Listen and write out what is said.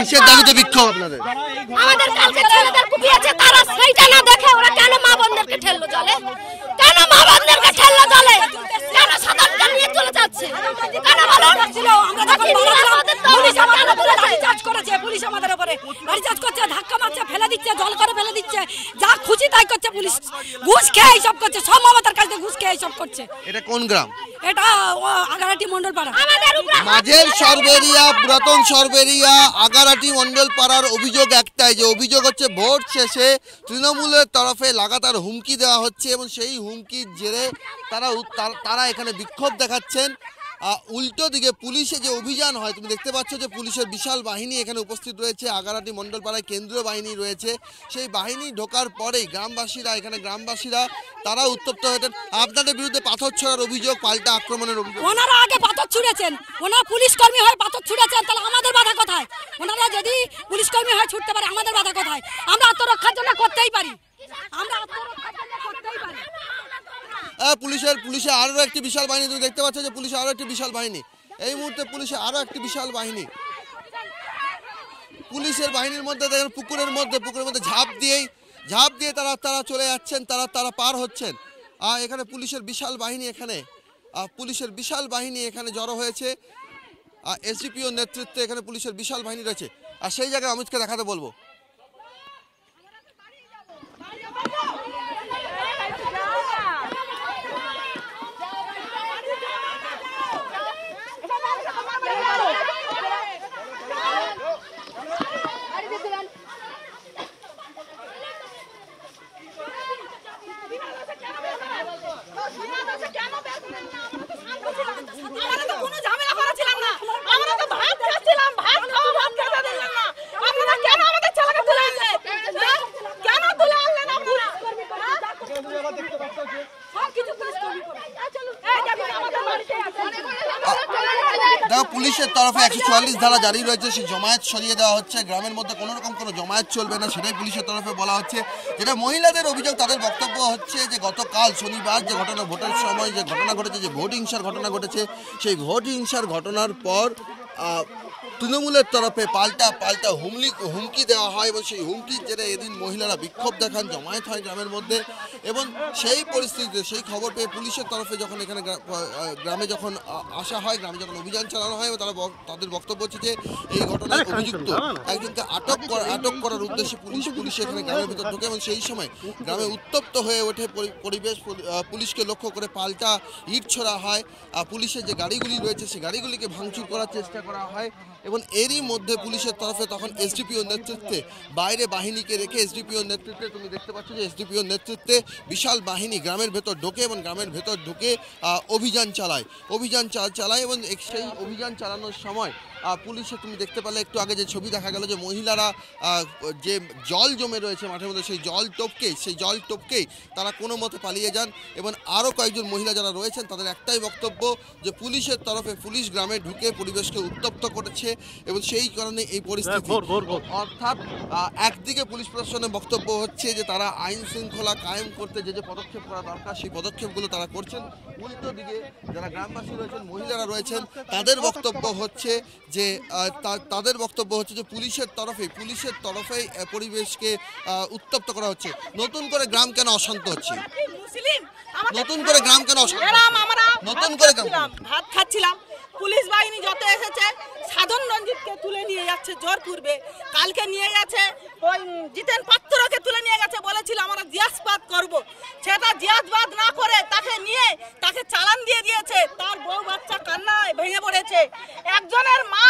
কিসের দাবিতে বিক্ষোভ আপনাদের? আমাদের কালকে ছেলেদের কুপিয়েছে, তারা সেইটা না দেখে ওরা কেন মা বোনদেরকে ঠেললো জলে? কেন মা বোনদেরকে ঠেললো জলে? কেন সাধারণকে নিয়ে চলে যাচ্ছে? কেন বলো? আমরা যখন পুলিশ আমাদের উপরে লাঠি চার্জ করেছে, পুলিশ আমাদের উপরে লাঠি চার্জ করছে, ধাক্কা মারছে, ফেলে দিচ্ছে, জল করে ফেলে দিচ্ছে, যা খুশি তাই করছে পুলিশ। ঘুষ খেয়ে এইসব করছে, সব মমতার কাছে ঘুষ খেয়ে এইসব করছে। এটা কোন গ্রাম? এটা আগারাটি মন্ডলপাড়া। মাঝের সরবেরিয়া, পুরাতন সরবেরিয়া, আগারাটি মন্ডলপাড়ার অভিযোগ একটাই, যে অভিযোগ হচ্ছে ভোট শেষে তৃণমূলের তরফে লাগাতার হুমকি দেওয়া হচ্ছে এবং সেই হুমকির জেরে তারা এখানে বিক্ষোভ দেখাচ্ছেন। উল্টো দিকে পুলিশে যে অভিযান হয়, তুমি দেখতে পাচ্ছ যে পুলিশের বিশাল বাহিনী এখানে উপস্থিত রয়েছে, আগারাটি মন্ডলপাড়ায় কেন্দ্রীয় বাহিনী রয়েছে। সেই বাহিনী ঢোকার পরেই গ্রামবাসীরা তারা উত্তপ্ত হয়েছেন। আপনাদের বিরুদ্ধে পাথর ছোড়ার অভিযোগ, পাল্টা আক্রমণের অভিযোগ। ওনারা আগে পাথর ছুঁড়েছেন, ওনারা পুলিশ কর্মী হয় পাথর ছুঁড়েছেন, তাহলে আমাদের বাধা কোথায়? ওনারা যদি পুলিশ কর্মী হয় ছুটতে পারে, আমাদের বাধা কোথায়? আমরা আত্মরক্ষার জন্য করতেই পারি, পুলিশে আরো একটি বিশাল বাহিনী, তুমি দেখতে পাচ্ছ যে পুলিশে আরো একটি বিশাল বাহিনী, এই মুহূর্তে পুলিশে আরো একটি বিশাল বাহিনী। পুলিশের বাহিনীর মধ্যে দেখেন পুকুরের মধ্যে ঝাঁপ দিয়ে তারা চলে যাচ্ছেন, তারা পার হচ্ছেন। এখানে পুলিশের বিশাল বাহিনী এখানে জড়ো হয়েছে। এসডিপিও নেতৃত্বে এখানে পুলিশের বিশাল বাহিনী রয়েছে। আর সেই জায়গায় অমিতকে দেখাতে বলবো। পুলিশের তরফে 144 ধারা জারি রয়েছে, সেই জমায়েত সরিয়ে দেওয়া হচ্ছে। গ্রামের মধ্যে কোনো রকম কোনো জমায়েত চলবে না, সেটাই পুলিশের তরফে বলা হচ্ছে। যেটা মহিলাদের অভিযোগ, তাদের বক্তব্য হচ্ছে যে গতকাল শনিবার যে ঘটনা, ভোটের সময় যে ঘটনা ঘটেছে, যে ভোট হিংসার ঘটনা ঘটেছে, সেই ভোট হিংসার ঘটনার পর তৃণমূলের তরফে পাল্টা হুমকি দেওয়া হয় এবং সেই হুমকির জেরে এদিন মহিলারা বিক্ষোভ দেখান, জমায়েত হয় গ্রামের মধ্যে। এবং সেই পরিস্থিতিতে সেই খবর পেয়ে পুলিশের তরফে যখন এখানে গ্রামে যখন আসা হয়, গ্রামে যখন অভিযান চালানো হয়, তাদের বক্তব্য হচ্ছে যে এই ঘটনায় অভিযুক্ত একজনকে আটক করার উদ্দেশ্যে পুলিশ এখানে গ্রামের ভিতর ঢোকে এবং সেই সময় গ্রামে উত্তপ্ত হয়ে ওঠে পরিবেশ। পুলিশকে লক্ষ্য করে পাল্টা ইট ছোড়া হয়, পুলিশের যে গাড়িগুলি রয়েছে সেই গাড়িগুলিকে ভাঙচুর করার চেষ্টা করা হয়। এবং এরই মধ্যে পুলিশের তরফে তখন এসডিপিও নেতৃত্বে বাইরে বাহিনীকে রেখে, এসডিপিও নেতৃত্বে তুমি দেখতে পাচ্ছ যে এসডিপিও নেতৃত্বে বিশাল বাহিনী গ্রামের ভেতর ঢোকে এবং গ্রামের ভেতর ঢুকে অভিযান চালায় এবং সেই অভিযান চালানোর সময় পুলিশে তুমি দেখতে পেলে একটু আগে যে ছবি দেখা গেল, যে মহিলারা যে জল জমে রয়েছে মাঠের মধ্যে, সেই জল টপকেই তারা কোনো মতে পালিয়ে যান। এবং আরও কয়েকজন মহিলা যারা রয়েছেন তাদের একটাই বক্তব্য যে পুলিশের তরফে পুলিশ গ্রামে ঢুকে পরিবেশকে উত্তপ্ত করেছে এবং সেই কারণে এই পরিস্থিতি। অর্থাৎ একদিকে পুলিশ প্রশাসনের বক্তব্য হচ্ছে যে তারা আইন শৃঙ্খলা কায়েম করতে যে পদক্ষেপ করা দরকার সেই পদক্ষেপগুলো তারা করছেন। উল্টো দিকে যারা গ্রামবাসী রয়েছেন, মহিলারা রয়েছেন, তাদের বক্তব্য হচ্ছে যে পুলিশের তরফে পরিবেশকে উত্তপ্ত করা হচ্ছে। নতুন করে গ্রাম কেন অশান্ত হচ্ছে? নতুন করে গ্রাম কেন অশান্ত? নতুন করে ভাত খাচ্ছিলাম, পুলিশ বাহিনী যত এসেছে সাধন রঞ্জিতকে তুলে নিয়ে যাচ্ছে জোর পূর্বে। কালকে নিয়ে গেছে ওই জিতেন পাত্রকে তুলে নিয়ে গেছে, বলেছিল আমরা জিয়াসবাদ করব, সেটা জিয়াসবাদ না করে তাকে চালান দিয়ে দিয়েছে। তার বউ বাচ্চা কান্নায় ভেঙে পড়েছে। একজনের মা